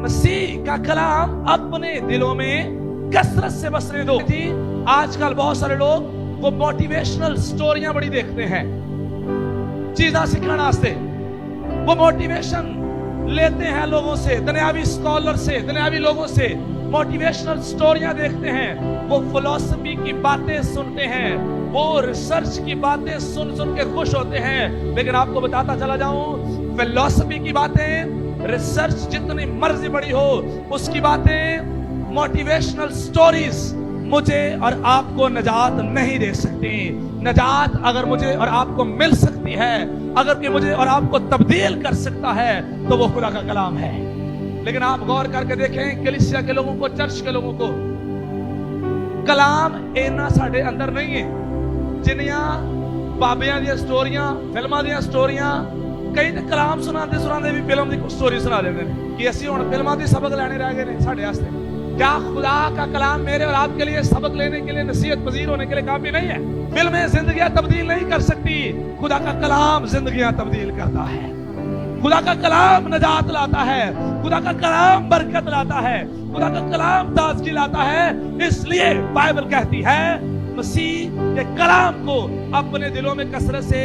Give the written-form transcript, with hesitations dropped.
मसीह का कलाम अपने दिलों में कसरत से बसने दो। आजकल बहुत सारे लोग वो मोटिवेशनल स्टोरियां बड़ी देखते हैं चीज़ां सिखाने वास्ते, वो मोटिवेशन लेते हैं लोगों से, दुनियावी स्कॉलर से, दुनियावी लोगों से मोटिवेशनल स्टोरियां देखते हैं, वो फिलॉसफी की बातें सुनते हैं, वो रिसर्च की बातें सुन सुन के खुश होते हैं। लेकिन आपको बताता चला जाऊं, फिलॉसफी की बातें, रिसर्च जितनी मर्जी बड़ी हो, उसकी बातें, मोटिवेशनल स्टोरीज मुझे और आपको नजात नहीं दे सकती। नजात अगर मुझे और आपको मिल सकती है, अगर कि मुझे और आपको तब्दील कर सकता है, तो वो खुदा का कलाम है। लेकिन आप गौर करके देखें, कलीसिया के लोगों को, चर्च के लोगों को कलाम इन्ना साडे अंदर नहीं है जिन्नियां बाबियां दी स्टोरियां, फिल्मां दी स्टोरियां, कई तो कलाम सुनाते सुनाते भी फिल्म की स्टोरी सुना देते हैं कि असीं हुण फिल्मां दी सबक लैणे रह गए ने साडे वास्ते। क्या खुदा का कलाम मेरे और आपके लिए सबक लेने के लिए, नसीहत पजीर होने के लिए काफी नहीं है? फिल्में जिंदगियां तब्दील नहीं कर सकती, खुदा का कलाम जिंदगियां तब्दील करता है। खुदा का कलाम नजात लाता है, खुदा का कलाम बरकत लाता है, खुदा का कलाम ताजगी लाता है। इसलिए बाइबल कहती है मसीह के कलाम को अपने दिलों में कसरत से